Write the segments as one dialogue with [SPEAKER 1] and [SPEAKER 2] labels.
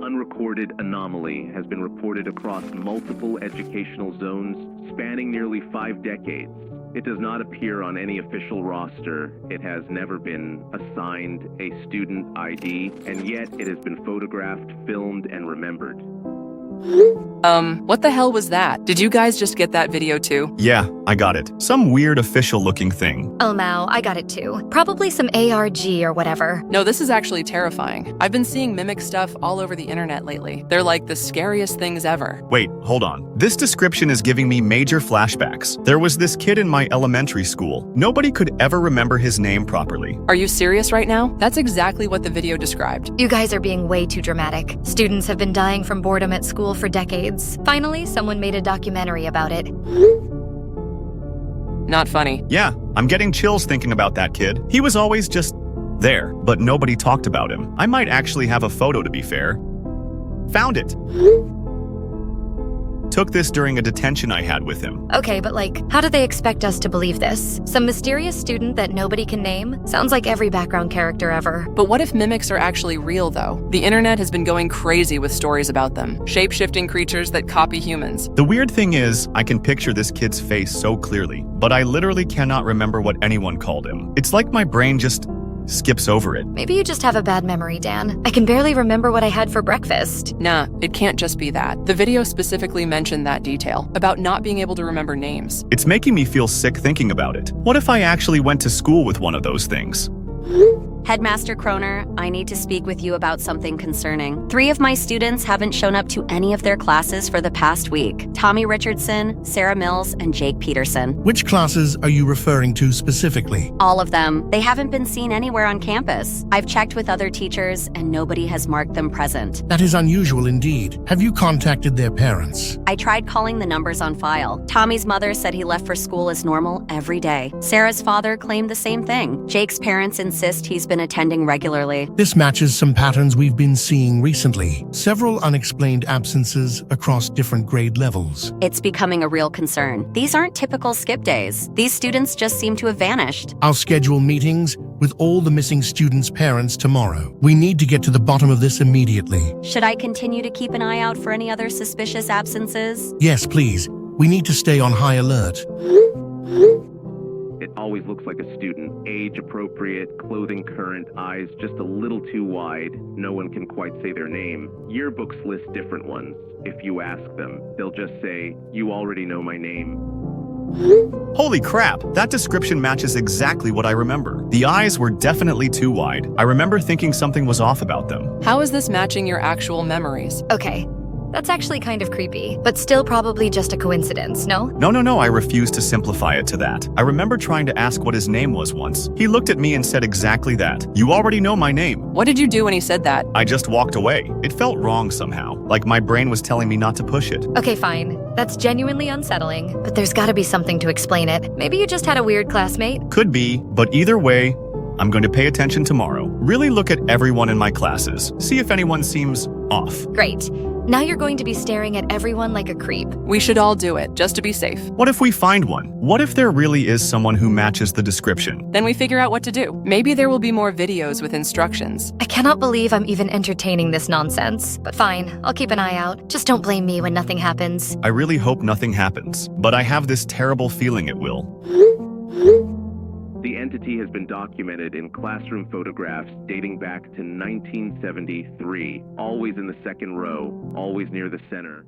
[SPEAKER 1] Unrecorded anomaly has been reported across multiple educational zones spanning nearly 5 decades. It does not appear on any official roster. It has never been assigned a student ID, and yet it has been photographed, filmed, and remembered.
[SPEAKER 2] What the hell was that? Did you guys just get that video too?
[SPEAKER 3] Yeah, I got it. Some weird official-looking thing.
[SPEAKER 4] Oh, Mao, I got it too. Probably some ARG or whatever.
[SPEAKER 2] No, this is actually terrifying. I've been seeing mimic stuff all over the internet lately. They're like the scariest things ever.
[SPEAKER 3] Wait, hold on. This description is giving me major flashbacks. There was this kid in my elementary school. Nobody could ever remember his name properly.
[SPEAKER 2] Are you serious right now? That's exactly what the video described.
[SPEAKER 4] You guys are being way too dramatic. Students have been dying from boredom at school for decades. Finally, someone made a documentary about it.
[SPEAKER 2] Not funny.
[SPEAKER 3] Yeah, I'm getting chills thinking about that kid. He was always just there, but nobody talked about him. I might actually have a photo, to be fair. Found it. Took this during a detention I had with him.
[SPEAKER 4] Okay, but how do they expect us to believe this? Some mysterious student that nobody can name? Sounds like every background character ever.
[SPEAKER 2] But what if mimics are actually real, though? The internet has been going crazy with stories about them. Shape-shifting creatures that copy humans.
[SPEAKER 3] The weird thing is, I can picture this kid's face so clearly, but I literally cannot remember what anyone called him. It's like my brain just skips over it.
[SPEAKER 4] Maybe you just have a bad memory, Dan. I can barely remember what I had for breakfast.
[SPEAKER 2] Nah, it can't just be that. The video specifically mentioned that detail, about not being able to remember names.
[SPEAKER 3] It's making me feel sick thinking about it. What if I actually went to school with one of those things?
[SPEAKER 5] Headmaster Kroner, I need to speak with you about something concerning. 3 of my students haven't shown up to any of their classes for the past week. Tommy Richardson, Sarah Mills, and Jake Peterson.
[SPEAKER 6] Which classes are you referring to specifically?
[SPEAKER 5] All of them. They haven't been seen anywhere on campus. I've checked with other teachers, and nobody has marked them present.
[SPEAKER 6] That is unusual indeed. Have you contacted their parents?
[SPEAKER 5] I tried calling the numbers on file. Tommy's mother said he left for school as normal every day. Sarah's father claimed the same thing. Jake's parents insist he's been attending regularly.
[SPEAKER 6] This matches some patterns we've been seeing recently. Several unexplained absences across different grade levels.
[SPEAKER 5] It's becoming a real concern. These aren't typical skip days. These students just seem to have vanished.
[SPEAKER 6] I'll schedule meetings with all the missing students' parents tomorrow. We need to get to the bottom of this immediately.
[SPEAKER 5] Should I continue to keep an eye out for any other suspicious absences?
[SPEAKER 6] Yes, please. We need to stay on high alert.
[SPEAKER 1] It always looks like a student. Age appropriate, clothing current, eyes just a little too wide. No one can quite say their name. Yearbooks list different ones. If you ask them, they'll just say, "You already know my name."
[SPEAKER 3] Holy crap, that description matches exactly what I remember. The eyes were definitely too wide. I remember thinking something was off about them.
[SPEAKER 2] How is this matching your actual memories?
[SPEAKER 4] Okay, that's actually kind of creepy, but still probably just a coincidence, no?
[SPEAKER 3] No, I refuse to simplify it to that. I remember trying to ask what his name was once. He looked at me and said exactly that. "You already know my name."
[SPEAKER 2] What did you do when he said that?
[SPEAKER 3] I just walked away. It felt wrong somehow, like my brain was telling me not to push it.
[SPEAKER 4] Okay, fine. That's genuinely unsettling, but there's gotta be something to explain it. Maybe you just had a weird classmate?
[SPEAKER 3] Could be, but either way, I'm going to pay attention tomorrow. Really look at everyone in my classes. See if anyone seems off.
[SPEAKER 4] Great. Now you're going to be staring at everyone like a creep.
[SPEAKER 2] We should all do it, just to be safe.
[SPEAKER 3] What if we find one? What if there really is someone who matches the description?
[SPEAKER 2] Then we figure out what to do. Maybe there will be more videos with instructions.
[SPEAKER 4] I cannot believe I'm even entertaining this nonsense. But fine, I'll keep an eye out. Just don't blame me when nothing happens.
[SPEAKER 3] I really hope nothing happens, but I have this terrible feeling it will.
[SPEAKER 1] The entity has been documented in classroom photographs dating back to 1973, always in the second row, always near the center.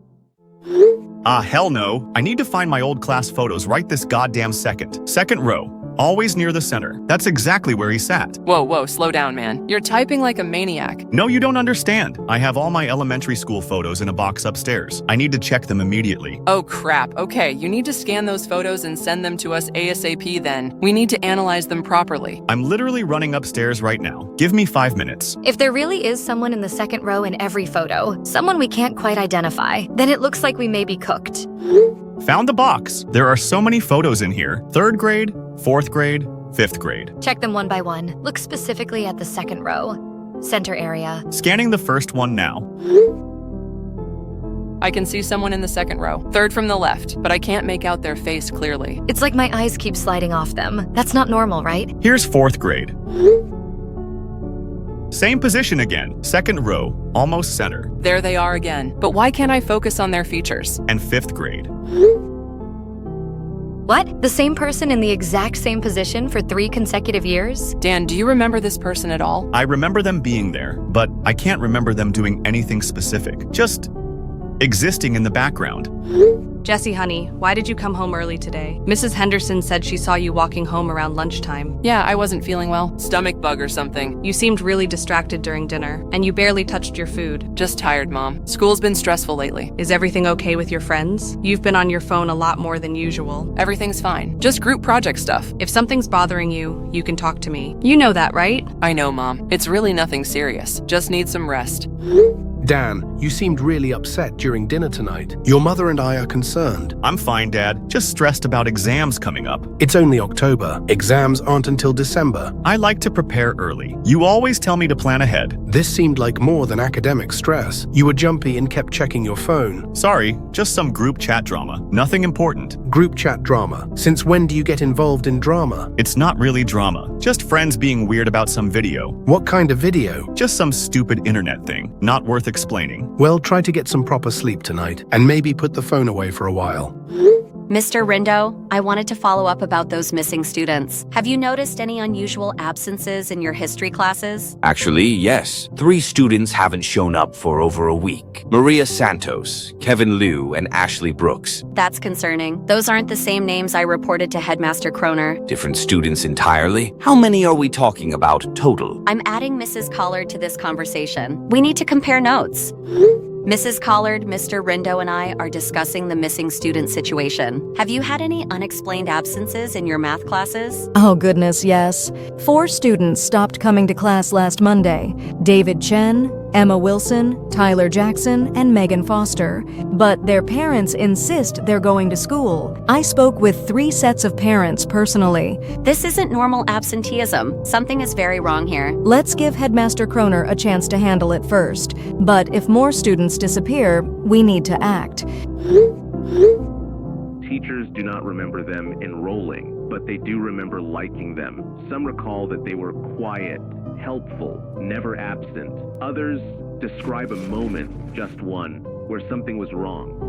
[SPEAKER 3] Ah, hell no. I need to find my old class photos right this goddamn second. Second row. Always near the center. That's exactly where he sat.
[SPEAKER 2] Whoa, slow down, man. You're typing like a maniac.
[SPEAKER 3] No, you don't understand. I have all my elementary school photos in a box upstairs. I need to check them immediately.
[SPEAKER 2] Oh crap, okay, you need to scan those photos and send them to us ASAP then. We need to analyze them properly.
[SPEAKER 3] I'm literally running upstairs right now. Give me 5 minutes.
[SPEAKER 4] If there really is someone in the second row in every photo, someone we can't quite identify, then it looks like we may be cooked.
[SPEAKER 3] Found the box. There are so many photos in here. 3rd grade, 4th grade, 5th grade.
[SPEAKER 4] Check them one by one. Look specifically at the second row. Center area.
[SPEAKER 3] Scanning the first one now.
[SPEAKER 2] I can see someone in the second row. 3rd from the left, but I can't make out their face clearly.
[SPEAKER 4] It's like my eyes keep sliding off them. That's not normal, right?
[SPEAKER 3] Here's 4th grade. Same position again, second row, almost center,
[SPEAKER 2] There they are again. But why can't I focus on their features?
[SPEAKER 3] and 5th grade.
[SPEAKER 4] What? The same person in the exact same position for 3 consecutive years?
[SPEAKER 2] Dan, do you remember this person at all?
[SPEAKER 3] I remember them being there, but I can't remember them doing anything specific, just existing in the background.
[SPEAKER 7] Jessie, honey, why did you come home early today? Mrs. Henderson said she saw you walking home around lunchtime.
[SPEAKER 2] Yeah, I wasn't feeling well. Stomach bug or something.
[SPEAKER 7] You seemed really distracted during dinner, and you barely touched your food.
[SPEAKER 2] Just tired, Mom. School's been stressful lately.
[SPEAKER 7] Is everything okay with your friends? You've been on your phone a lot more than usual.
[SPEAKER 2] Everything's fine. Just group project stuff.
[SPEAKER 7] If something's bothering you, you can talk to me. You know that, right?
[SPEAKER 2] I know, Mom. It's really nothing serious. Just need some rest.
[SPEAKER 8] Dan, you seemed really upset during dinner tonight. Your mother and I are concerned.
[SPEAKER 3] I'm fine, Dad, just stressed about exams coming up.
[SPEAKER 8] It's only October. Exams aren't until December.
[SPEAKER 3] I like to prepare early. You always tell me to plan ahead.
[SPEAKER 8] This seemed like more than academic stress. You were jumpy and kept checking your phone.
[SPEAKER 3] Sorry, just some group chat drama. Nothing important.
[SPEAKER 8] Group chat drama. Since when do you get involved in drama?
[SPEAKER 3] It's not really drama, just friends being weird about some video.
[SPEAKER 8] What kind of video?
[SPEAKER 3] Just some stupid internet thing, not worth explaining.
[SPEAKER 8] Well, try to get some proper sleep tonight, and maybe put the phone away for a while.
[SPEAKER 5] Mr. Rindo, I wanted to follow up about those missing students. Have you noticed any unusual absences in your history classes?
[SPEAKER 9] Actually, yes. 3 students haven't shown up for over a week. Maria Santos, Kevin Liu, and Ashley Brooks.
[SPEAKER 5] That's concerning. Those aren't the same names I reported to Headmaster Kroner.
[SPEAKER 9] Different students entirely? How many are we talking about total?
[SPEAKER 5] I'm adding Mrs. Collard to this conversation. We need to compare notes. Mrs. Collard, Mr. Rindo, and I are discussing the missing student situation. Have you had any unexplained absences in your math classes?
[SPEAKER 10] Oh goodness, yes. 4 students stopped coming to class last Monday. David Chen, Emma Wilson, Tyler Jackson, and Megan Foster. But their parents insist they're going to school. I spoke with 3 sets of parents personally.
[SPEAKER 5] This isn't normal absenteeism. Something is very wrong here.
[SPEAKER 10] Let's give Headmaster Kroner a chance to handle it first. But if more students disappear, we need to act.
[SPEAKER 1] Teachers do not remember them enrolling, but they do remember liking them. Some recall that they were quiet, helpful, never absent. Others describe a moment, just one, where something was wrong.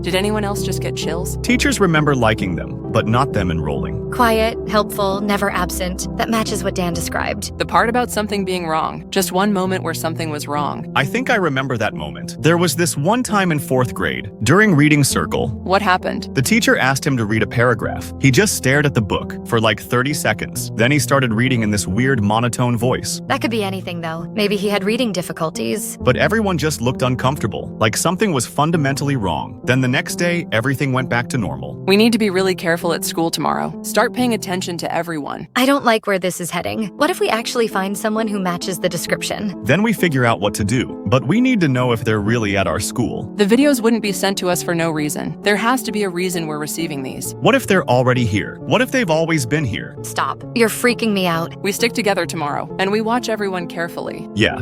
[SPEAKER 2] Did anyone else just get chills?
[SPEAKER 3] Teachers remember liking them, but not them enrolling.
[SPEAKER 4] Quiet, helpful, never absent. That matches what Dan described.
[SPEAKER 2] The part about something being wrong. Just one moment where something was wrong.
[SPEAKER 3] I think I remember that moment. There was this one time in 4th grade, during reading circle.
[SPEAKER 2] What happened?
[SPEAKER 3] The teacher asked him to read a paragraph. He just stared at the book for like 30 seconds. Then he started reading in this weird monotone voice.
[SPEAKER 4] That could be anything, though. Maybe he had reading difficulties.
[SPEAKER 3] But everyone just looked uncomfortable, like something was fundamentally wrong. Then the next day, everything went back to normal.
[SPEAKER 2] We need to be really careful at school tomorrow. Start paying attention to everyone.
[SPEAKER 4] I don't like where this is heading. What if we actually find someone who matches the description?
[SPEAKER 3] Then we figure out what to do. But we need to know if they're really at our school.
[SPEAKER 2] The videos wouldn't be sent to us for no reason. There has to be a reason we're receiving these.
[SPEAKER 3] What if they're already here? What if they've always been here?
[SPEAKER 4] Stop. You're freaking me out.
[SPEAKER 2] We stick together tomorrow, and we watch everyone carefully.
[SPEAKER 3] Yeah.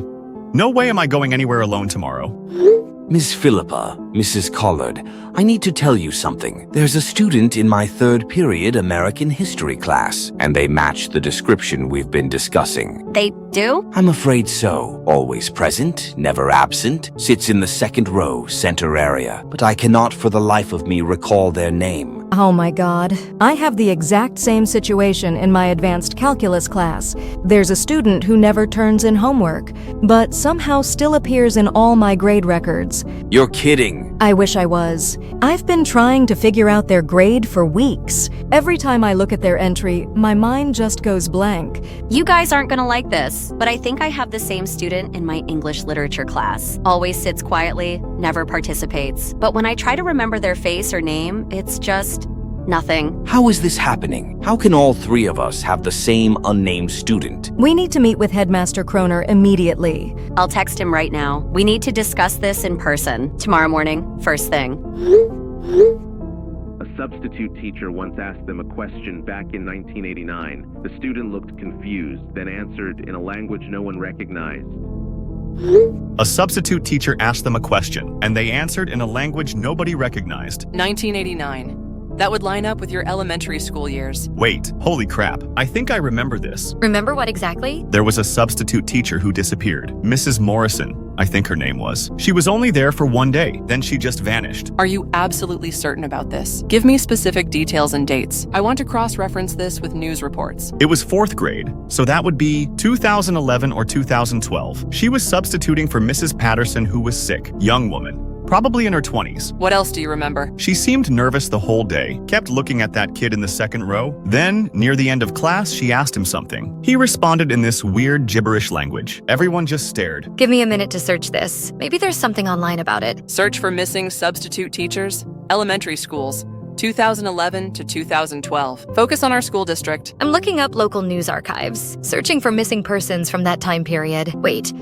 [SPEAKER 3] No way am I going anywhere alone tomorrow.
[SPEAKER 9] Miss Philippa, Mrs. Collard, I need to tell you something. There's a student in my 3rd period American history class, and they match the description we've been discussing.
[SPEAKER 5] They do?
[SPEAKER 9] I'm afraid so. Always present, never absent, sits in the 2nd row, center area, but I cannot for the life of me recall their name.
[SPEAKER 10] Oh my God. I have the exact same situation in my advanced calculus class. There's a student who never turns in homework, but somehow still appears in all my grade records.
[SPEAKER 9] You're kidding.
[SPEAKER 10] I wish I was. I've been trying to figure out their grade for weeks. Every time I look at their entry, my mind just goes blank.
[SPEAKER 5] You guys aren't gonna like this, but I think I have the same student in my English literature class. Always sits quietly, never participates. But when I try to remember their face or name, it's just nothing.
[SPEAKER 9] How is this happening? How can all 3 of us have the same unnamed student?
[SPEAKER 10] We need to meet with Headmaster Kroner immediately.
[SPEAKER 5] I'll text him right now. We need to discuss this in person. Tomorrow morning, first thing.
[SPEAKER 1] A substitute teacher once asked them a question back in 1989. The student looked confused, then answered in a language no one recognized.
[SPEAKER 3] A substitute teacher asked them a question, and they answered in a language nobody recognized.
[SPEAKER 2] 1989. That would line up with your elementary school years.
[SPEAKER 3] Wait, holy crap. I think I remember this.
[SPEAKER 4] Remember what exactly?
[SPEAKER 3] There was a substitute teacher who disappeared. Mrs. Morrison, I think her name was. She was only there for one day, then she just vanished.
[SPEAKER 2] Are you absolutely certain about this? Give me specific details and dates. I want to cross-reference this with news reports.
[SPEAKER 3] It was 4th grade, so that would be 2011 or 2012. She was substituting for Mrs. Patterson, who was sick, young woman. Probably in her 20s.
[SPEAKER 2] What else do you remember?
[SPEAKER 3] She seemed nervous the whole day, kept looking at that kid in the second row. Then, near the end of class, she asked him something. He responded in this weird gibberish language. Everyone just stared.
[SPEAKER 4] Give me a minute to search this. Maybe there's something online about it.
[SPEAKER 2] Search for missing substitute teachers, elementary schools, 2011 to 2012. Focus on our school district.
[SPEAKER 4] I'm looking up local news archives, searching for missing persons from that time period. Wait,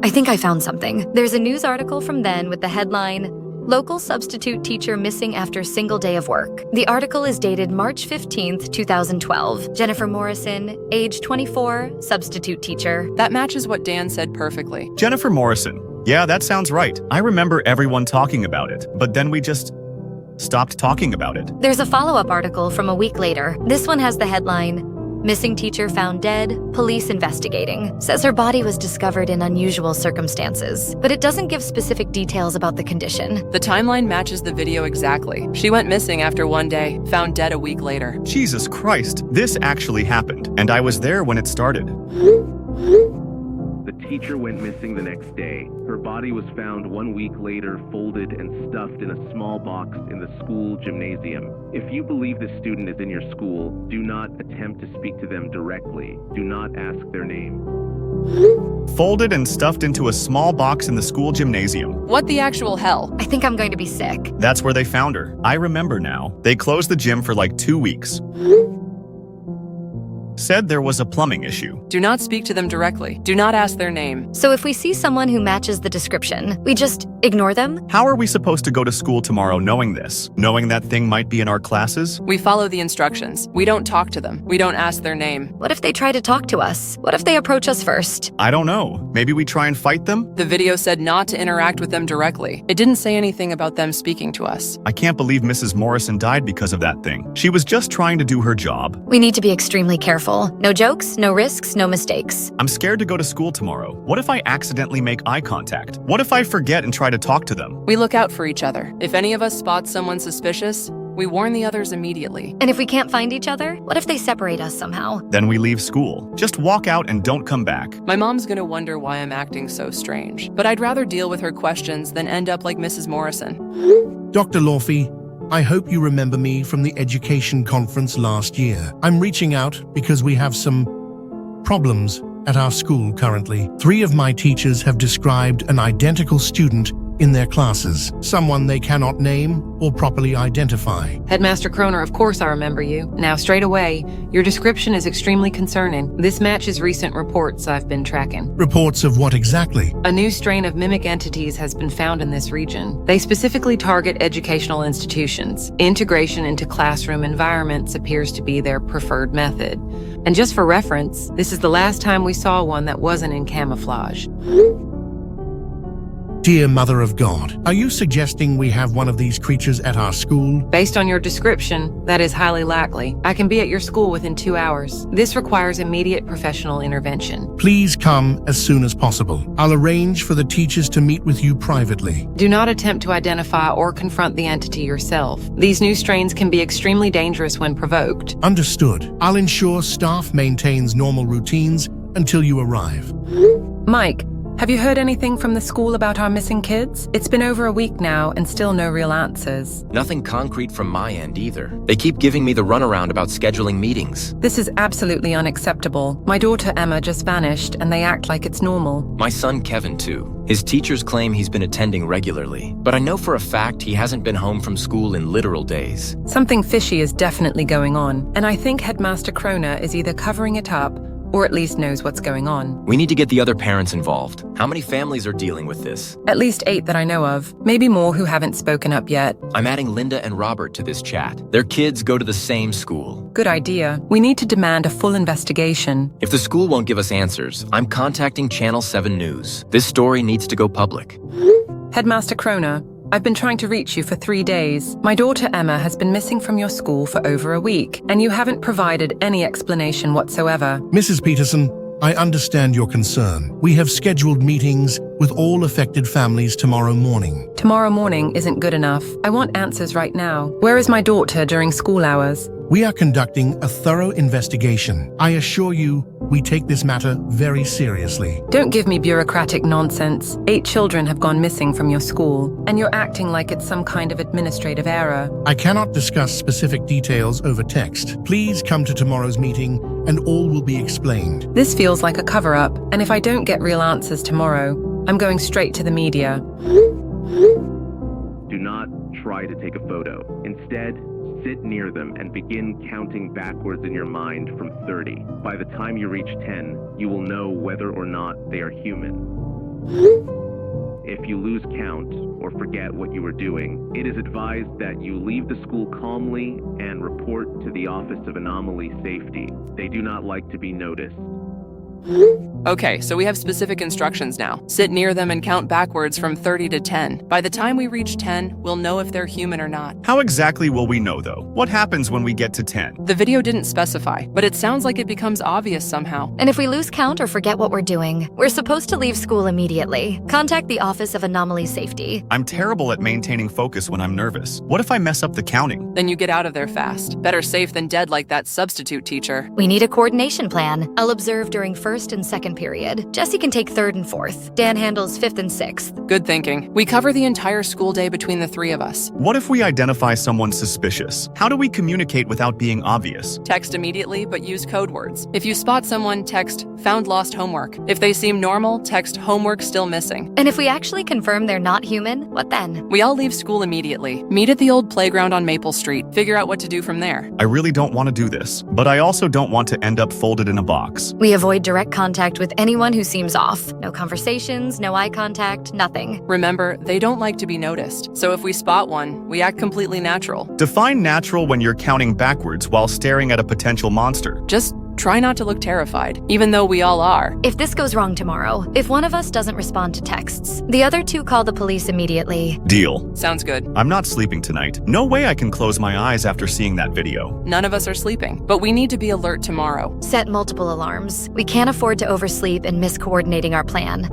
[SPEAKER 4] I think I found something. There's a news article from then with the headline, Local Substitute Teacher Missing After Single Day of Work. The article is dated March 15th, 2012. Jennifer Morrison, age 24, substitute teacher.
[SPEAKER 2] That matches what Dan said perfectly.
[SPEAKER 3] Jennifer Morrison. Yeah, that sounds right. I remember everyone talking about it, but then we just stopped talking about it.
[SPEAKER 4] There's a follow-up article from a week later. This one has the headline, Missing teacher found dead, police investigating. Says her body was discovered in unusual circumstances, but it doesn't give specific details about the condition.
[SPEAKER 2] The timeline matches the video exactly. She went missing after one day, found dead a week later.
[SPEAKER 3] Jesus Christ, this actually happened, and I was there when it started.
[SPEAKER 1] The teacher went missing the next day. Her body was found 1 week later, folded and stuffed in a small box in the school gymnasium. If you believe the student is in your school, do not attempt to speak to them directly. Do not ask their name.
[SPEAKER 3] Folded and stuffed into a small box in the school gymnasium.
[SPEAKER 2] What the actual hell?
[SPEAKER 4] I think I'm going to be sick.
[SPEAKER 3] That's where they found her. I remember now. They closed the gym for like 2 weeks. Said there was a plumbing issue.
[SPEAKER 2] Do not speak to them directly. Do not ask their name.
[SPEAKER 4] So if we see someone who matches the description, we just ignore them?
[SPEAKER 3] How are we supposed to go to school tomorrow knowing this? Knowing that thing might be in our classes?
[SPEAKER 2] We follow the instructions. We don't talk to them. We don't ask their name.
[SPEAKER 4] What if they try to talk to us? What if they approach us first?
[SPEAKER 3] I don't know. Maybe we try and fight them?
[SPEAKER 2] The video said not to interact with them directly. It didn't say anything about them speaking to us.
[SPEAKER 3] I can't believe Mrs. Morrison died because of that thing. She was just trying to do her job.
[SPEAKER 4] We need to be extremely careful. No jokes, no risks, no mistakes.
[SPEAKER 3] I'm scared to go to school tomorrow. What if I accidentally make eye contact? What if I forget and try to talk to them?
[SPEAKER 2] We look out for each other. If any of us spots someone suspicious, we warn the others immediately.
[SPEAKER 4] And if we can't find each other, what if they separate us somehow?
[SPEAKER 3] Then we leave school. Just walk out and don't come back.
[SPEAKER 2] My mom's gonna wonder why I'm acting so strange, but I'd rather deal with her questions than end up like Mrs. Morrison.
[SPEAKER 6] Dr. Lawfey, I hope you remember me from the education conference last year. I'm reaching out because we have some problems at our school currently. 3 of my teachers have described an identical student in their classes, someone they cannot name or properly identify.
[SPEAKER 11] Headmaster Kroner, of course I remember you. Now, straight away, your description is extremely concerning. This matches recent reports I've been tracking.
[SPEAKER 6] Reports of what exactly?
[SPEAKER 11] A new strain of mimic entities has been found in this region. They specifically target educational institutions. Integration into classroom environments appears to be their preferred method. And just for reference, this is the last time we saw one that wasn't in camouflage.
[SPEAKER 6] Dear Mother of God, are you suggesting we have one of these creatures at our school?
[SPEAKER 11] Based on your description, that is highly likely. I can be at your school within 2 hours. This requires immediate professional intervention.
[SPEAKER 6] Please come as soon as possible. I'll arrange for the teachers to meet with you privately.
[SPEAKER 11] Do not attempt to identify or confront the entity yourself. These new strains can be extremely dangerous when provoked.
[SPEAKER 6] Understood. I'll ensure staff maintains normal routines until you arrive.
[SPEAKER 11] Mike, have you heard anything from the school about our missing kids? It's been over a week now and still no real answers.
[SPEAKER 12] Nothing concrete from my end either. They keep giving me the runaround about scheduling meetings.
[SPEAKER 11] This is absolutely unacceptable. My daughter Emma just vanished and they act like it's normal.
[SPEAKER 12] My son Kevin too. His teachers claim he's been attending regularly, but I know for a fact he hasn't been home from school in literal days.
[SPEAKER 11] Something fishy is definitely going on, and I think Headmaster Kroner is either covering it up or at least knows what's going on.
[SPEAKER 12] We need to get the other parents involved. How many families are dealing with this?
[SPEAKER 11] At least 8 that I know of, maybe more who haven't spoken up yet.
[SPEAKER 12] I'm adding Linda and Robert to this chat. Their kids go to the same school.
[SPEAKER 11] Good idea. We need to demand a full investigation.
[SPEAKER 12] If the school won't give us answers, I'm contacting Channel 7 News. This story needs to go public.
[SPEAKER 11] Headmaster Kroner, I've been trying to reach you for 3 days. My daughter Emma has been missing from your school for over a week, and you haven't provided any explanation whatsoever.
[SPEAKER 6] Mrs. Peterson, I understand your concern. We have scheduled meetings with all affected families tomorrow morning.
[SPEAKER 11] Tomorrow morning isn't good enough. I want answers right now. Where is my daughter during school hours?
[SPEAKER 6] We are conducting a thorough investigation. I assure you, we take this matter very seriously.
[SPEAKER 11] Don't give me bureaucratic nonsense. 8 children have gone missing from your school, and you're acting like it's some kind of administrative error.
[SPEAKER 6] I cannot discuss specific details over text. Please come to tomorrow's meeting, and all will be explained.
[SPEAKER 11] This feels like a cover-up, and if I don't get real answers tomorrow, I'm going straight to the media.
[SPEAKER 1] Do not try to take a photo. Instead, sit near them and begin counting backwards in your mind from 30. By the time you reach 10, you will know whether or not they are human. If you lose count or forget what you were doing, it is advised that you leave the school calmly and report to the Office of Anomaly Safety. They do not like to be noticed.
[SPEAKER 2] Okay, so we have specific instructions now. Sit near them and count backwards from 30 to 10. By the time we reach 10, we'll know if they're human or not.
[SPEAKER 3] How exactly will we know, though? What happens when we get to 10?
[SPEAKER 2] The video didn't specify, but it sounds like it becomes obvious somehow.
[SPEAKER 4] And if we lose count or forget what we're doing, we're supposed to leave school immediately. Contact the Office of Anomaly Safety.
[SPEAKER 3] I'm terrible at maintaining focus when I'm nervous. What if I mess up the counting?
[SPEAKER 2] Then you get out of there fast. Better safe than dead like that substitute teacher.
[SPEAKER 4] We need a coordination plan. I'll observe during first and second period. Jesse can take third and fourth. Dan handles fifth and sixth.
[SPEAKER 2] Good thinking. We cover the entire school day between the 3 of us.
[SPEAKER 3] What if we identify someone suspicious? How do we communicate without being obvious?
[SPEAKER 2] Text immediately, but use code words. If you spot someone, text found lost homework. If they seem normal, text homework still missing.
[SPEAKER 4] And if we actually confirm they're not human, what then?
[SPEAKER 2] We all leave school immediately. Meet at the old playground on Maple Street. Figure out what to do from there.
[SPEAKER 3] I really don't want to do this, but I also don't want to end up folded in a box.
[SPEAKER 4] We avoid direct contact with anyone who seems off. No conversations, no eye contact, nothing.
[SPEAKER 2] Remember, they don't like to be noticed. So if we spot one, we act completely natural.
[SPEAKER 3] Define natural when you're counting backwards while staring at a potential monster.
[SPEAKER 2] Just try not to look terrified, even though we all are.
[SPEAKER 4] If this goes wrong tomorrow, if one of us doesn't respond to texts, the other 2 call the police immediately.
[SPEAKER 3] Deal.
[SPEAKER 2] Sounds good.
[SPEAKER 3] I'm not sleeping tonight. No way I can close my eyes after seeing that video.
[SPEAKER 2] None of us are sleeping, but we need to be alert tomorrow.
[SPEAKER 4] Set multiple alarms. We can't afford to oversleep and miss coordinating our plan.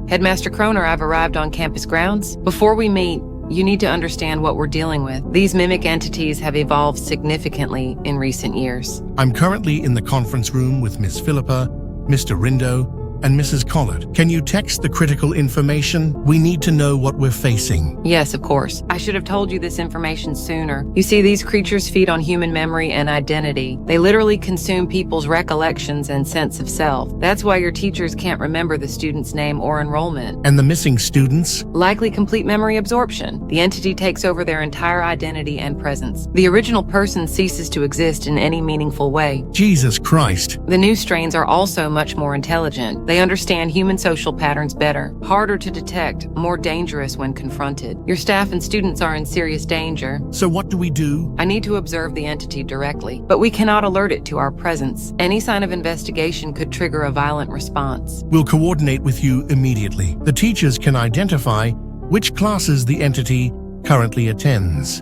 [SPEAKER 11] Headmaster Kroner, I've arrived on campus grounds. Before we meet, you need to understand what we're dealing with. These mimic entities have evolved significantly in recent years.
[SPEAKER 6] I'm currently in the conference room with Miss Philippa, Mr. Rindo, and Mrs. Collard. Can you text the critical information? We need to know what we're facing.
[SPEAKER 11] Yes, of course. I should have told you this information sooner. You see, these creatures feed on human memory and identity. They literally consume people's recollections and sense of self. That's why your teachers can't remember the student's name or enrollment.
[SPEAKER 6] And the missing students?
[SPEAKER 11] Likely complete memory absorption. The entity takes over their entire identity and presence. The original person ceases to exist in any meaningful way.
[SPEAKER 6] Jesus Christ.
[SPEAKER 11] The new strains are also much more intelligent. They understand human social patterns better, harder to detect, more dangerous when confronted. Your staff and students are in serious danger.
[SPEAKER 6] So what do we do?
[SPEAKER 11] I need to observe the entity directly, but we cannot alert it to our presence. Any sign of investigation could trigger a violent response.
[SPEAKER 6] We'll coordinate with you immediately. The teachers can identify which classes the entity currently attends.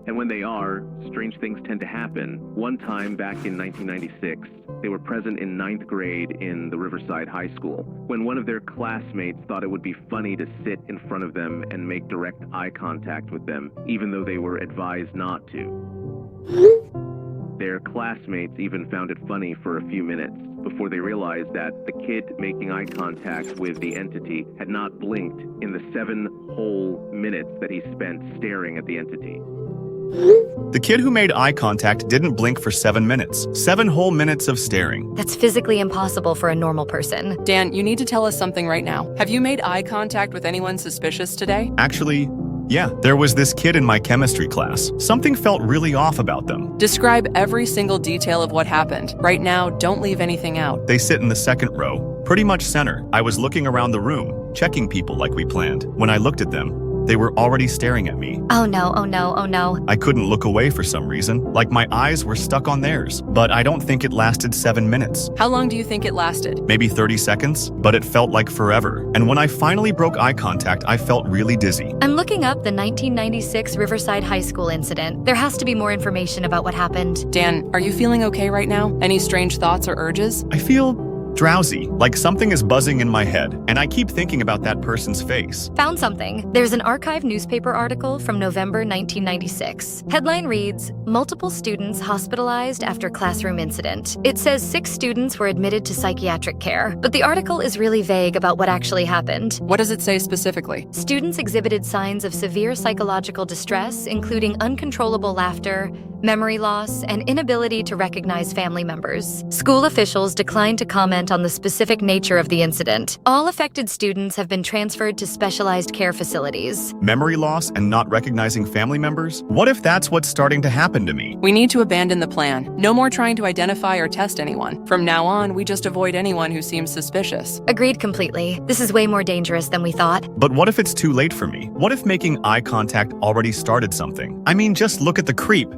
[SPEAKER 1] And when they are, strange things tend to happen. One time back in 1996, they were present in 9th grade in the Riverside High School, when one of their classmates thought it would be funny to sit in front of them and make direct eye contact with them, even though they were advised not to. Their classmates even found it funny for a few minutes before they realized that the kid making eye contact with the entity had not blinked in the 7 whole minutes that he spent staring at the entity.
[SPEAKER 3] The kid who made eye contact didn't blink for 7 minutes. 7 whole minutes of staring.
[SPEAKER 4] That's physically impossible for a normal person.
[SPEAKER 2] Dan, you need to tell us something right now. Have you made eye contact with anyone suspicious today?
[SPEAKER 3] Actually, yeah, there was this kid in my chemistry class. Something felt really off about them.
[SPEAKER 2] Describe every single detail of what happened. Right now, don't leave anything out.
[SPEAKER 3] They sit in the 2nd row, pretty much center. I was looking around the room, checking people like we planned. When I looked at them, They were already staring at me.
[SPEAKER 4] Oh no, oh no, oh no.
[SPEAKER 3] I couldn't look away for some reason, like my eyes were stuck on theirs. But I don't think it lasted 7 minutes.
[SPEAKER 2] How long do you think it lasted?
[SPEAKER 3] Maybe 30 seconds, but it felt like forever. And when I finally broke eye contact, I felt really dizzy.
[SPEAKER 4] I'm looking up the 1996 Riverside High School incident. There has to be more information about what happened.
[SPEAKER 2] Dan, are you feeling okay right now? Any strange thoughts or urges?
[SPEAKER 3] I feel drowsy, like something is buzzing in my head, and I keep thinking about that person's face.
[SPEAKER 4] Found something. There's an archive newspaper article from November 1996. Headline reads, "Multiple students hospitalized after classroom incident." It says 6 students were admitted to psychiatric care, but the article is really vague about what actually happened.
[SPEAKER 2] What does it say specifically?
[SPEAKER 4] Students exhibited signs of severe psychological distress, including uncontrollable laughter, memory loss, and inability to recognize family members. School officials declined to comment on the specific nature of the incident. All affected students have been transferred to specialized care facilities.
[SPEAKER 3] Memory loss and not recognizing family members? What if that's what's starting to happen to me?
[SPEAKER 2] We need to abandon the plan. No more trying to identify or test anyone. From now on, we just avoid anyone who seems suspicious.
[SPEAKER 4] Agreed completely. This is way more dangerous than we thought.
[SPEAKER 3] But what if it's too late for me? What if making eye contact already started something? I mean, just look at the creep.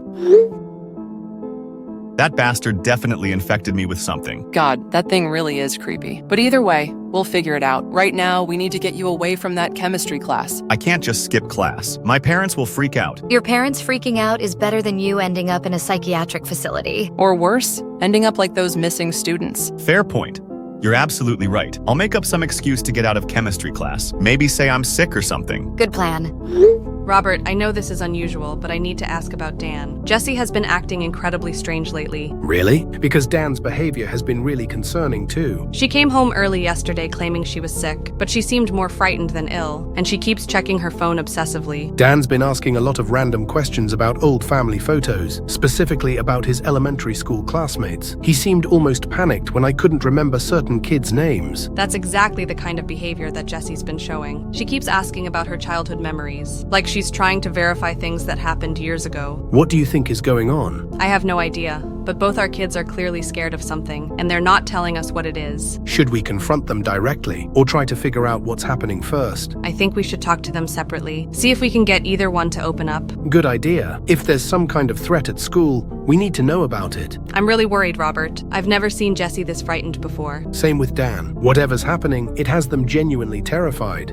[SPEAKER 3] That bastard definitely infected me with something.
[SPEAKER 2] God, that thing really is creepy. But either way, we'll figure it out. Right now, we need to get you away from that chemistry class.
[SPEAKER 3] I can't just skip class. My parents will freak out.
[SPEAKER 4] Your parents freaking out is better than you ending up in a psychiatric facility.
[SPEAKER 2] Or worse, ending up like those missing students.
[SPEAKER 3] Fair point. You're absolutely right. I'll make up some excuse to get out of chemistry class. Maybe say I'm sick or something.
[SPEAKER 4] Good plan.
[SPEAKER 7] Robert, I know this is unusual, but I need to ask about Dan. Jessie has been acting incredibly strange lately.
[SPEAKER 8] Really? Because Dan's behavior has been really concerning too.
[SPEAKER 7] She came home early yesterday claiming she was sick, but she seemed more frightened than ill, and she keeps checking her phone obsessively.
[SPEAKER 8] Dan's been asking a lot of random questions about old family photos, specifically about his elementary school classmates. He seemed almost panicked when I couldn't remember certain kids' names.
[SPEAKER 7] That's exactly the kind of behavior that Jessie's been showing. She keeps asking about her childhood memories, like she's trying to verify things that happened years ago.
[SPEAKER 8] What do you think is going on?
[SPEAKER 7] I have no idea, but both our kids are clearly scared of something, and they're not telling us what it is.
[SPEAKER 8] Should we confront them directly, or try to figure out what's happening first?
[SPEAKER 7] I think we should talk to them separately, see if we can get either one to open up.
[SPEAKER 8] Good idea. If there's some kind of threat at school, we need to know about it.
[SPEAKER 7] I'm really worried, Robert. I've never seen Jessie this frightened before.
[SPEAKER 8] Same with Dan. Whatever's happening, it has them genuinely terrified.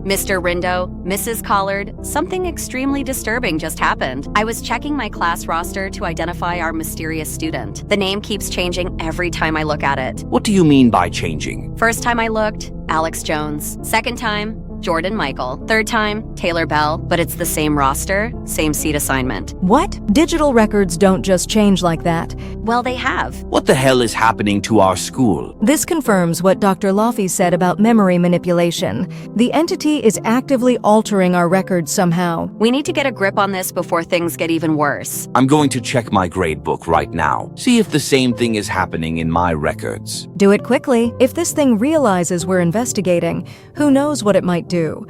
[SPEAKER 5] Mr. Rindo, Mrs. Collard, something extremely disturbing just happened. I was checking my class roster to identify our mysterious student. The name keeps changing every time I look at it.
[SPEAKER 9] What do you mean by changing?
[SPEAKER 5] First time I looked, Alex Jones. Second time, Jordan Michael. Third time, Taylor Bell, but it's the same roster, same seat assignment.
[SPEAKER 10] What? Digital records don't just change like that.
[SPEAKER 5] Well, they have.
[SPEAKER 9] What the hell is happening to our school?
[SPEAKER 10] This confirms what Dr. Laffey said about memory manipulation. The entity is actively altering our records somehow.
[SPEAKER 5] We need to get a grip on this before things get even worse.
[SPEAKER 9] I'm going to check my grade book right now. See if the same thing is happening in my records.
[SPEAKER 10] Do it quickly. If this thing realizes we're investigating, who knows what it might do.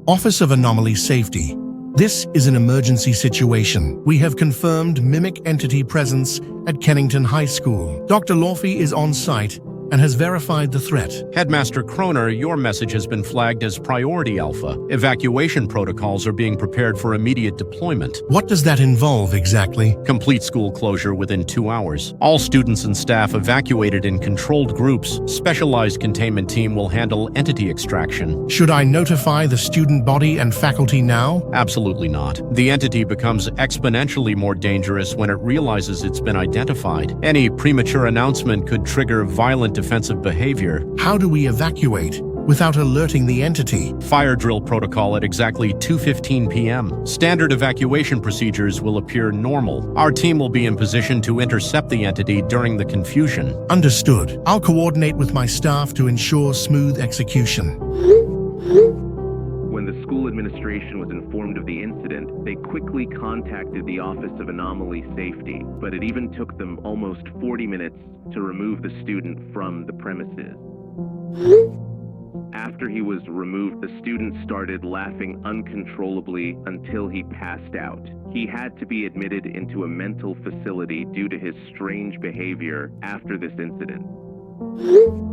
[SPEAKER 6] Office of Anomaly Safety. This is an emergency situation. We have confirmed mimic entity presence at Kennington High School. Dr. Laffey is on site and has verified the threat.
[SPEAKER 13] Headmaster Kroner, your message has been flagged as Priority Alpha. Evacuation protocols are being prepared for immediate deployment.
[SPEAKER 6] What does that involve exactly?
[SPEAKER 13] Complete school closure within 2 hours. All students and staff evacuated in controlled groups. Specialized containment team will handle entity extraction.
[SPEAKER 6] Should I notify the student body and faculty now?
[SPEAKER 13] Absolutely not. The entity becomes exponentially more dangerous when it realizes it's been identified. Any premature announcement could trigger violent defensive behavior.
[SPEAKER 6] How do we evacuate without alerting the entity?
[SPEAKER 13] Fire drill protocol at exactly 2:15 p.m. Standard evacuation procedures will appear normal. Our team will be in position to intercept the entity during the confusion.
[SPEAKER 6] Understood. I'll coordinate with my staff to ensure smooth execution.
[SPEAKER 1] When the school administration was informed of the incident, they quickly contacted the Office of Anomaly Safety, but it even took them almost 40 minutes to remove the student from the premises. After he was removed, the student started laughing uncontrollably until he passed out. He had to be admitted into a mental facility due to his strange behavior after this incident.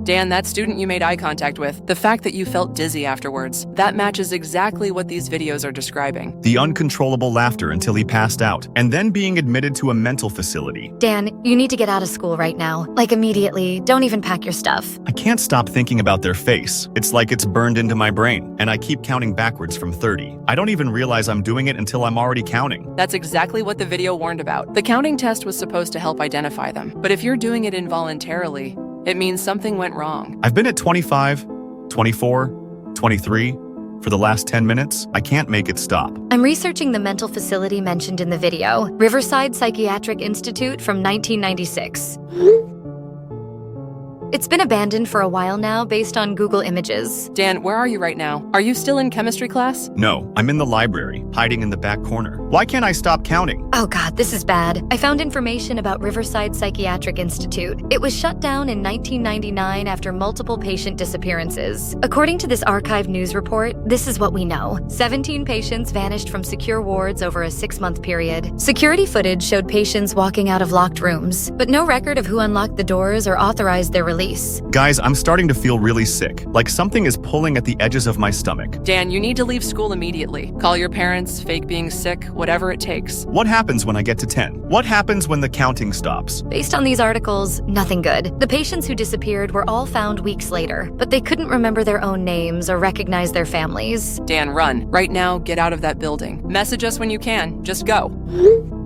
[SPEAKER 2] Dan, that student you made eye contact with, the fact that you felt dizzy afterwards, that matches exactly what these videos are describing.
[SPEAKER 3] The uncontrollable laughter until he passed out, and then being admitted to a mental facility.
[SPEAKER 4] Dan, you need to get out of school right now. Like immediately. Don't even pack your stuff.
[SPEAKER 3] I can't stop thinking about their face. It's like it's burned into my brain, and I keep counting backwards from 30. I don't even realize I'm doing it until I'm already counting.
[SPEAKER 2] That's exactly what the video warned about. The counting test was supposed to help identify them, but if you're doing it involuntarily, it means something went wrong.
[SPEAKER 3] I've been at 25, 24, 23 for the last 10 minutes. I can't make it stop.
[SPEAKER 4] I'm researching the mental facility mentioned in the video, Riverside Psychiatric Institute from 1996. It's been abandoned for a while now based on Google Images.
[SPEAKER 2] Dan, where are you right now? Are you still in chemistry class?
[SPEAKER 3] No, I'm in the library, hiding in the back corner. Why can't I stop counting?
[SPEAKER 4] Oh God, this is bad. I found information about Riverside Psychiatric Institute. It was shut down in 1999 after multiple patient disappearances. According to this archived news report, this is what we know. 17 patients vanished from secure wards over a 6-month period. Security footage showed patients walking out of locked rooms, but no record of who unlocked the doors or authorized their release.
[SPEAKER 3] Guys, I'm starting to feel really sick, like something is pulling at the edges of my stomach.
[SPEAKER 2] Dan, you need to leave school immediately. Call your parents, fake being sick, whatever it takes.
[SPEAKER 3] What happens when I get to 10? What happens when the counting stops?
[SPEAKER 4] Based on these articles, nothing good. The patients who disappeared were all found weeks later, but they couldn't remember their own names or recognize their families.
[SPEAKER 2] Dan, run. Right now, get out of that building. Message us when you can. Just go.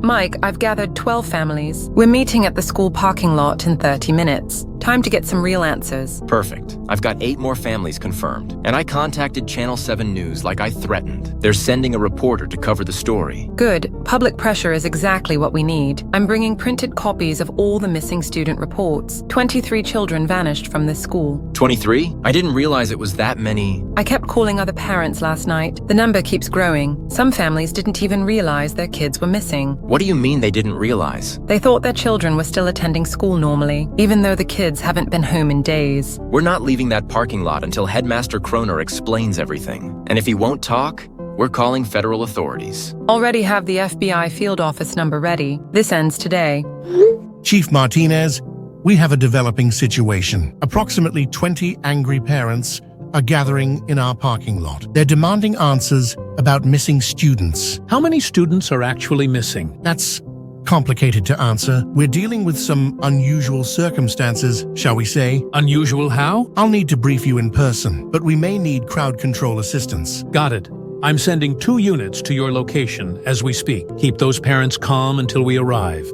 [SPEAKER 11] Mike, I've gathered 12 families. We're meeting at the school parking lot in 30 minutes. Time to get some real answers.
[SPEAKER 12] Perfect. I've got 8 more families confirmed. And I contacted Channel 7 News like I threatened. They're sending a reporter to cover the story.
[SPEAKER 11] Good. Public pressure is exactly what we need. I'm bringing printed copies of all the missing student reports. 23 children vanished from this school.
[SPEAKER 12] 23? I didn't realize it was that many.
[SPEAKER 11] I kept calling other parents last night. The number keeps growing. Some families didn't even realize their kids were missing.
[SPEAKER 12] What do you mean they didn't realize?
[SPEAKER 11] They thought their children were still attending school normally, even though the kids haven't been home in days.
[SPEAKER 12] We're not leaving that parking lot until Headmaster Kroner explains everything. And if he won't talk, we're calling federal authorities.
[SPEAKER 11] Already have the FBI field office number ready. This ends today.
[SPEAKER 6] Chief Martinez, we have a developing situation. Approximately 20 angry parents are gathering in our parking lot. They're demanding answers about missing students.
[SPEAKER 14] How many students are actually missing?
[SPEAKER 6] That's complicated to answer. We're dealing with some unusual circumstances, shall we say.
[SPEAKER 14] Unusual how?
[SPEAKER 6] I'll need to brief you in person, but we may need crowd control assistance.
[SPEAKER 14] Got it. I'm sending 2 units to your location as we speak. Keep those parents calm until we arrive.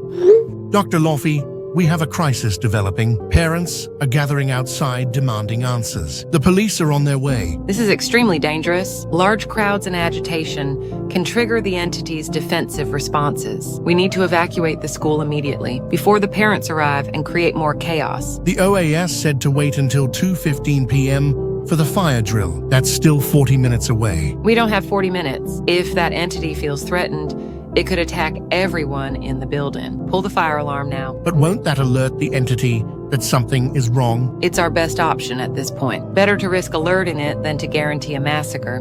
[SPEAKER 6] Dr. Laufey, we have a crisis developing. Parents are gathering outside demanding answers. The police are on their way.
[SPEAKER 11] This is extremely dangerous. Large crowds and agitation can trigger the entity's defensive responses. We need to evacuate the school immediately before the parents arrive and create more chaos.
[SPEAKER 6] The OAS said to wait until 2:15 p.m. for the fire drill. That's still 40 minutes away.
[SPEAKER 11] We don't have 40 minutes. If that entity feels threatened, it could attack everyone in the building. Pull the fire alarm now.
[SPEAKER 6] But won't that alert the entity that something is wrong?
[SPEAKER 11] It's our best option at this point. Better to risk alerting it than to guarantee a massacre.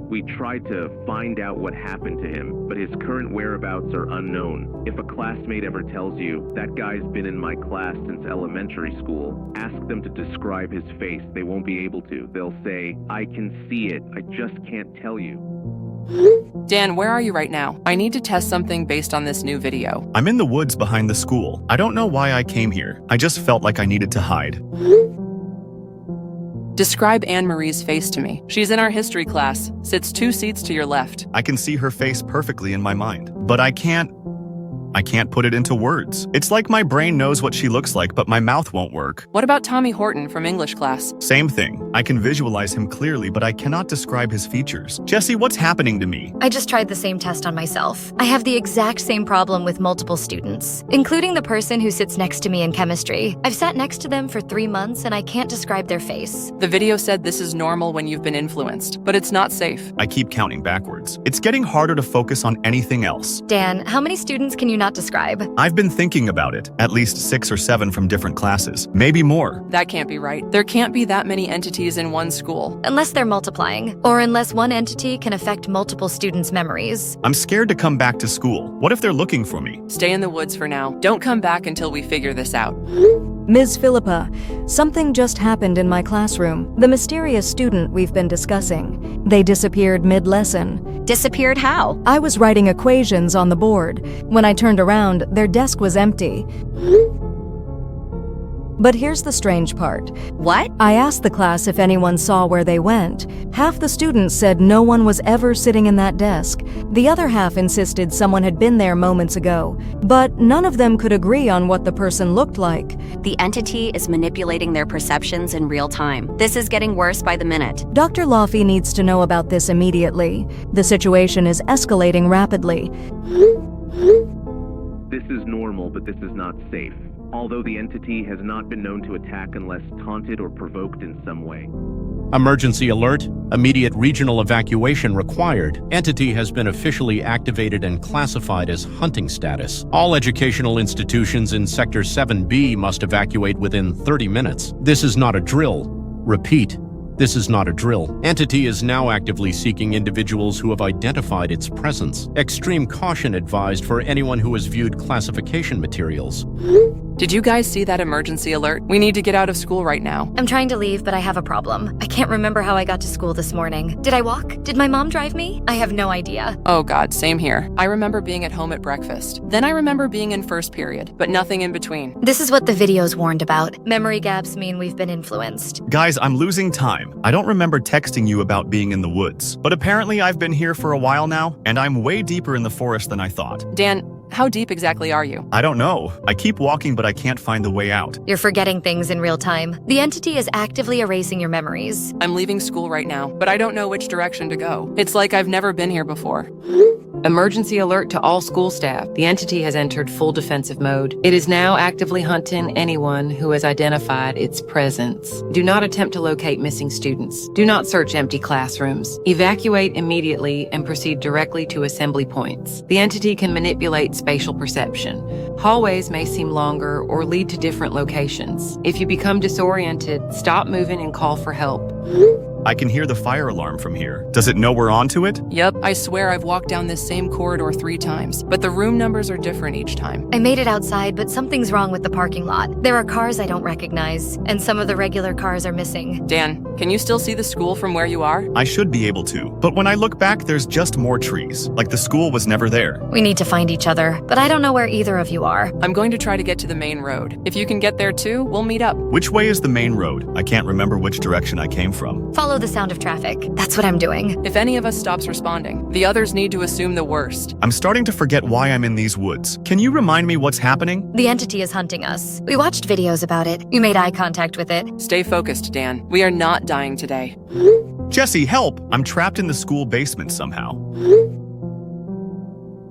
[SPEAKER 1] We tried to find out what happened to him, but his current whereabouts are unknown. If a classmate ever tells you, that guy's been in my class since elementary school, ask them to describe his face. They won't be able to. They'll say, I can see it, I just can't tell you.
[SPEAKER 2] Dan, where are you right now? I need to test something based on this new video.
[SPEAKER 3] I'm in the woods behind the school. I don't know why I came here. I just felt like I needed to hide.
[SPEAKER 2] Describe Anne-Marie's face to me. She's in our history class, sits 2 seats to your left.
[SPEAKER 3] I can see her face perfectly in my mind, but I can't put it into words. It's like my brain knows what she looks like, but my mouth won't work.
[SPEAKER 2] What about Tommy Horton from English class?
[SPEAKER 3] Same thing. I can visualize him clearly, but I cannot describe his features. Jesse, what's happening to me?
[SPEAKER 4] I just tried the same test on myself. I have the exact same problem with multiple students, including the person who sits next to me in chemistry. I've sat next to them for 3 months and I can't describe their face.
[SPEAKER 2] The video said this is normal when you've been influenced, but it's not safe.
[SPEAKER 3] I keep counting backwards. It's getting harder to focus on anything else.
[SPEAKER 4] Dan, how many students can you not describe?
[SPEAKER 3] I've been thinking about it. At least 6 or 7 from different classes. Maybe more.
[SPEAKER 2] That can't be right. There can't be that many entities in one school.
[SPEAKER 4] Unless they're multiplying, or unless one entity can affect multiple students' memories.
[SPEAKER 3] I'm scared to come back to school. What if they're looking for me?
[SPEAKER 2] Stay in the woods for now. Don't come back until we figure this out.
[SPEAKER 10] Ms. Philippa, something just happened in my classroom. The mysterious student we've been discussing. They disappeared mid-lesson.
[SPEAKER 5] Disappeared how?
[SPEAKER 10] I was writing equations on the board. When I turned around, their desk was empty. But here's the strange part.
[SPEAKER 5] What?
[SPEAKER 10] I asked the class if anyone saw where they went. Half the students said no one was ever sitting in that desk. The other half insisted someone had been there moments ago. But none of them could agree on what the person looked like.
[SPEAKER 5] The entity is manipulating their perceptions in real time. This is getting worse by the minute.
[SPEAKER 10] Dr. Laffey needs to know about this immediately. The situation is escalating rapidly.
[SPEAKER 1] This is normal, but this is not safe. Although the entity has not been known to attack unless taunted or provoked in some way.
[SPEAKER 13] Emergency alert. Immediate regional evacuation required. Entity has been officially activated and classified as hunting status. All educational institutions in Sector 7B must evacuate within 30 minutes. This is not a drill. Repeat. This is not a drill. Entity is now actively seeking individuals who have identified its presence. Extreme caution advised for anyone who has viewed classification materials.
[SPEAKER 2] Did you guys see that emergency alert? We need to get out of school right now.
[SPEAKER 4] I'm trying to leave, but I have a problem. I can't remember how I got to school this morning. Did I walk? Did my mom drive me? I have no idea.
[SPEAKER 2] Oh God, same here. I remember being at home at breakfast. Then I remember being in first period, but nothing in between.
[SPEAKER 4] This is what the videos warned about. Memory gaps mean we've been influenced.
[SPEAKER 3] Guys, I'm losing time. I don't remember texting you about being in the woods, but apparently I've been here for a while now, and I'm way deeper in the forest than I thought.
[SPEAKER 2] Dan, how deep exactly are you?
[SPEAKER 3] I don't know. I keep walking, but I can't find the way out.
[SPEAKER 4] You're forgetting things in real time. The entity is actively erasing your memories.
[SPEAKER 2] I'm leaving school right now, but I don't know which direction to go. It's like I've never been here before.
[SPEAKER 11] Emergency alert to all school staff. The entity has entered full defensive mode. It is now actively hunting anyone who has identified its presence. Do not attempt to locate missing students. Do not search empty classrooms. Evacuate immediately and proceed directly to assembly points. The entity can manipulate spatial perception. Hallways may seem longer or lead to different locations. If you become disoriented, stop moving and call for help.
[SPEAKER 3] I can hear the fire alarm from here. Does it know we're onto it?
[SPEAKER 2] Yep, I swear I've walked down this same corridor 3 times, but the room numbers are different each time.
[SPEAKER 4] I made it outside, but something's wrong with the parking lot. There are cars I don't recognize, and some of the regular cars are missing.
[SPEAKER 2] Dan, can you still see the school from where you are?
[SPEAKER 3] I should be able to, but when I look back, there's just more trees, like the school was never there.
[SPEAKER 4] We need to find each other, but I don't know where either of you are.
[SPEAKER 2] I'm going to try to get to the main road. If you can get there too, we'll meet up.
[SPEAKER 3] Which way is the main road? I can't remember which direction I came from.
[SPEAKER 4] Follow the sound of traffic. That's what I'm doing.
[SPEAKER 2] If any of us stops responding, the others need to assume the worst.
[SPEAKER 3] I'm starting to forget why I'm in these woods. Can you remind me what's happening?
[SPEAKER 4] The entity is hunting us. We watched videos about it. You made eye contact with it.
[SPEAKER 2] Stay focused, Dan. We are not dying today.
[SPEAKER 3] Jesse, help! I'm trapped in the school basement somehow.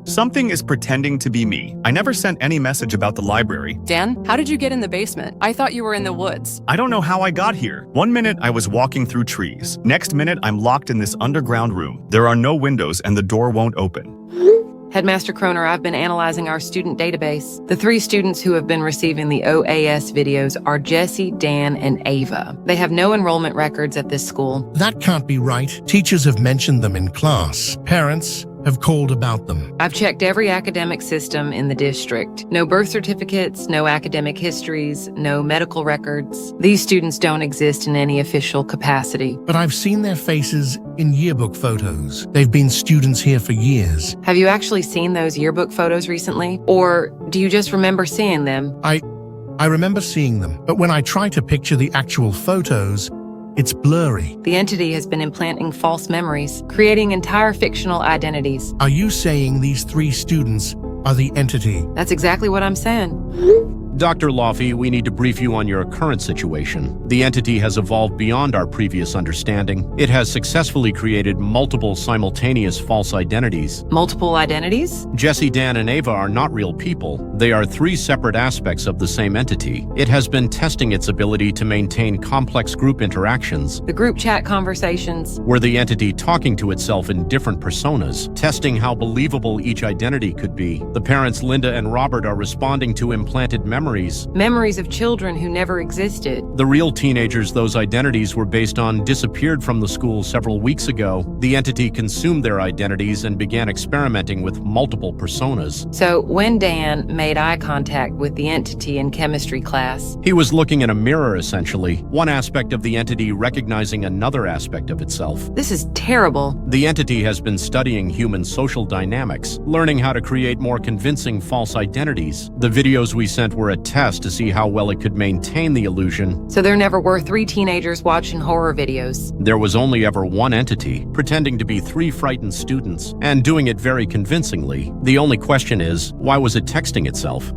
[SPEAKER 3] Something is pretending to be me. I never sent any message about the library.
[SPEAKER 2] Dan, how did you get in the basement? I thought you were in the woods.
[SPEAKER 3] I don't know how I got here. One minute I was walking through trees. Next minute I'm locked in this underground room. There are no windows and the door won't open.
[SPEAKER 11] Headmaster Kroner, I've been analyzing our student database. The 3 students who have been receiving the OAS videos are Jesse, Dan, and Ava. They have no enrollment records at this school.
[SPEAKER 6] That can't be right. Teachers have mentioned them in class. Parents have called about them.
[SPEAKER 11] I've checked every academic system in the district. No birth certificates, no academic histories, no medical records. These students don't exist in any official capacity.
[SPEAKER 6] But I've seen their faces in yearbook photos. They've been students here for years.
[SPEAKER 11] Have you actually seen those yearbook photos recently? Or do you just remember seeing them?
[SPEAKER 6] I remember seeing them, but when I try to picture the actual photos, it's blurry.
[SPEAKER 11] The entity has been implanting false memories, creating entire fictional identities.
[SPEAKER 6] Are you saying these 3 students are the entity?
[SPEAKER 11] That's exactly what I'm saying.
[SPEAKER 13] Dr. Laffey, we need to brief you on your current situation. The entity has evolved beyond our previous understanding. It has successfully created multiple simultaneous false identities.
[SPEAKER 11] Multiple identities?
[SPEAKER 13] Jesse, Dan, and Ava are not real people. They are 3 separate aspects of the same entity. It has been testing its ability to maintain complex group interactions.
[SPEAKER 11] The group chat conversations.
[SPEAKER 13] Were the entity talking to itself in different personas, testing how believable each identity could be. The parents Linda and Robert are responding to implanted memories memories.
[SPEAKER 11] Memories of children who never existed.
[SPEAKER 13] The real teenagers those identities were based on disappeared from the school several weeks ago. The entity consumed their identities and began experimenting with multiple personas.
[SPEAKER 11] So when Dan made eye contact with the entity in chemistry class,
[SPEAKER 13] he was looking in a mirror, essentially, one aspect of the entity recognizing another aspect of itself.
[SPEAKER 11] This is terrible.
[SPEAKER 13] The entity has been studying human social dynamics, learning how to create more convincing false identities. The videos we sent were a test to see how well it could maintain the illusion.
[SPEAKER 11] So there never were 3 teenagers watching horror videos.
[SPEAKER 13] There was only ever one entity, pretending to be 3 frightened students, and doing it very convincingly. The only question is, why was it texting itself?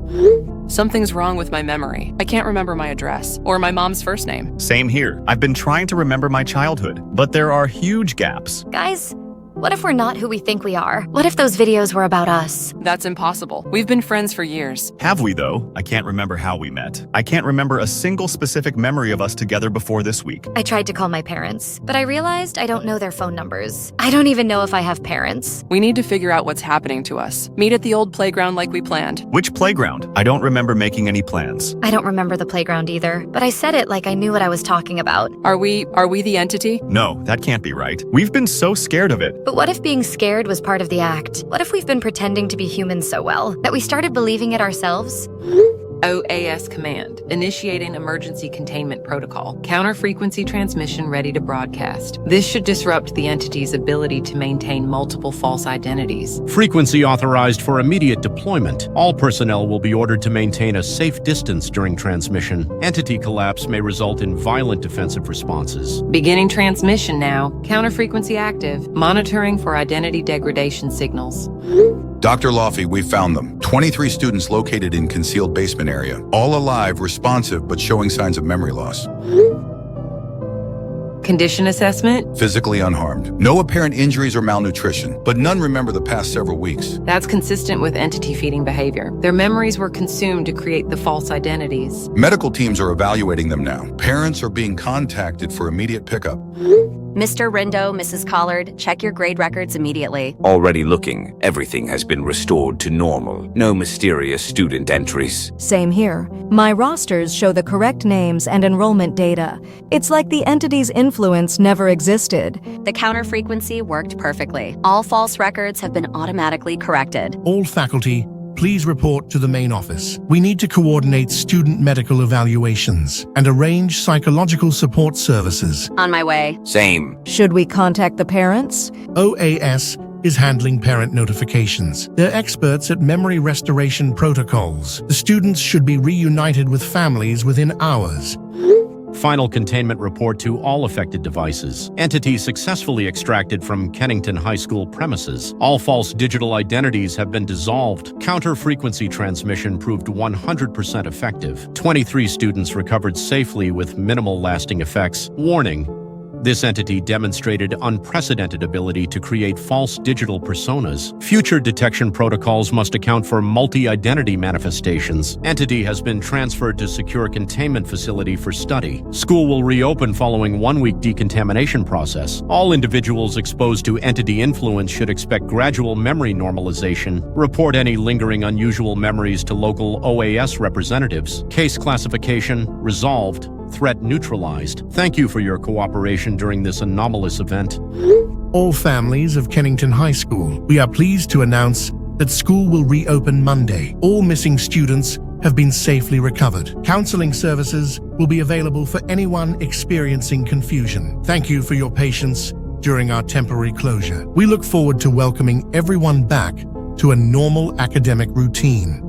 [SPEAKER 2] Something's wrong with my memory. I can't remember my address or my mom's first name.
[SPEAKER 3] Same here. I've been trying to remember my childhood, but there are huge gaps.
[SPEAKER 4] Guys, what if we're not who we think we are? What if those videos were about us?
[SPEAKER 2] That's impossible. We've been friends for years.
[SPEAKER 3] Have we, though? I can't remember how we met. I can't remember a single specific memory of us together before this week.
[SPEAKER 4] I tried to call my parents, but I realized I don't know their phone numbers. I don't even know if I have parents.
[SPEAKER 2] We need to figure out what's happening to us. Meet at the old playground like we planned.
[SPEAKER 3] Which playground? I don't remember making any plans.
[SPEAKER 4] I don't remember the playground either, but I said it like I knew what I was talking about.
[SPEAKER 2] Are we the entity?
[SPEAKER 3] No, that can't be right. We've been so scared of it.
[SPEAKER 4] But what if being scared was part of the act? What if we've been pretending to be humans so well that we started believing it ourselves?
[SPEAKER 11] OAS command, initiating emergency containment protocol. Counter-frequency transmission ready to broadcast. This should disrupt the entity's ability to maintain multiple false identities.
[SPEAKER 13] Frequency authorized for immediate deployment. All personnel will be ordered to maintain a safe distance during transmission. Entity collapse may result in violent defensive responses.
[SPEAKER 11] Beginning transmission now. Counter-frequency active. Monitoring for identity degradation signals.
[SPEAKER 15] Dr. Laufey, we found them. 23 students located in concealed basement area. All alive, responsive, but showing signs of memory loss.
[SPEAKER 11] Condition assessment?
[SPEAKER 15] Physically unharmed. No apparent injuries or malnutrition, but none remember the past several weeks.
[SPEAKER 11] That's consistent with entity feeding behavior. Their memories were consumed to create the false identities.
[SPEAKER 15] Medical teams are evaluating them now. Parents are being contacted for immediate pickup.
[SPEAKER 5] Mr. Rindo, Mrs. Collard, check your grade records immediately.
[SPEAKER 9] Already looking. Everything has been restored to normal. No mysterious student entries.
[SPEAKER 10] Same here. My rosters show the correct names and enrollment data. It's like the entity's influence never existed.
[SPEAKER 5] The counter frequency worked perfectly. All false records have been automatically corrected.
[SPEAKER 6] All faculty, please report to the main office. We need to coordinate student medical evaluations and arrange psychological support services.
[SPEAKER 5] On my way.
[SPEAKER 9] Same.
[SPEAKER 10] Should we contact the parents?
[SPEAKER 6] OAS is handling parent notifications. They're experts at memory restoration protocols. The students should be reunited with families within hours.
[SPEAKER 13] Final containment report to all affected devices. Entity successfully extracted from Kennington High School premises. All false digital identities have been dissolved. Counter-frequency transmission proved 100% effective. 23 students recovered safely with minimal lasting effects. Warning: this entity demonstrated unprecedented ability to create false digital personas. Future detection protocols must account for multi-identity manifestations. Entity has been transferred to secure containment facility for study. School will reopen following 1-week decontamination process. All individuals exposed to entity influence should expect gradual memory normalization. Report any lingering unusual memories to local OAS representatives. Case classification resolved. Threat neutralized. Thank you for your cooperation during this anomalous event.
[SPEAKER 6] All families of Kennington High School, we are pleased to announce that school will reopen Monday. All missing students have been safely recovered. Counseling services will be available for anyone experiencing confusion. Thank you for your patience during our temporary closure. We look forward to welcoming everyone back to a normal academic routine.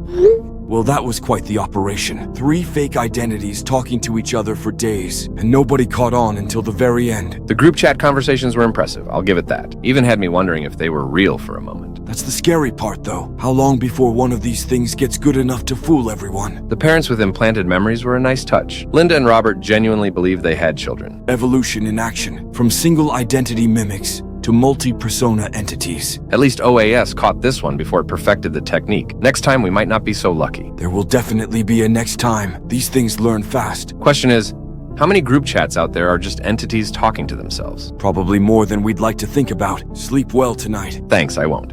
[SPEAKER 16] Well, that was quite the operation. 3 fake identities talking to each other for days, and nobody caught on until the very end.
[SPEAKER 12] The group chat conversations were impressive, I'll give it that. Even had me wondering if they were real for a moment.
[SPEAKER 16] That's the scary part, though. How long before one of these things gets good enough to fool everyone?
[SPEAKER 12] The parents with implanted memories were a nice touch. Linda and Robert genuinely believed they had children.
[SPEAKER 16] Evolution in action. From single identity mimics to multi-persona entities.
[SPEAKER 12] At least OAS caught this one before it perfected the technique. Next time, we might not be so lucky.
[SPEAKER 16] There will definitely be a next time. These things learn fast.
[SPEAKER 12] Question is, how many group chats out there are just entities talking to themselves?
[SPEAKER 16] Probably more than we'd like to think about. Sleep well tonight.
[SPEAKER 12] Thanks, I won't.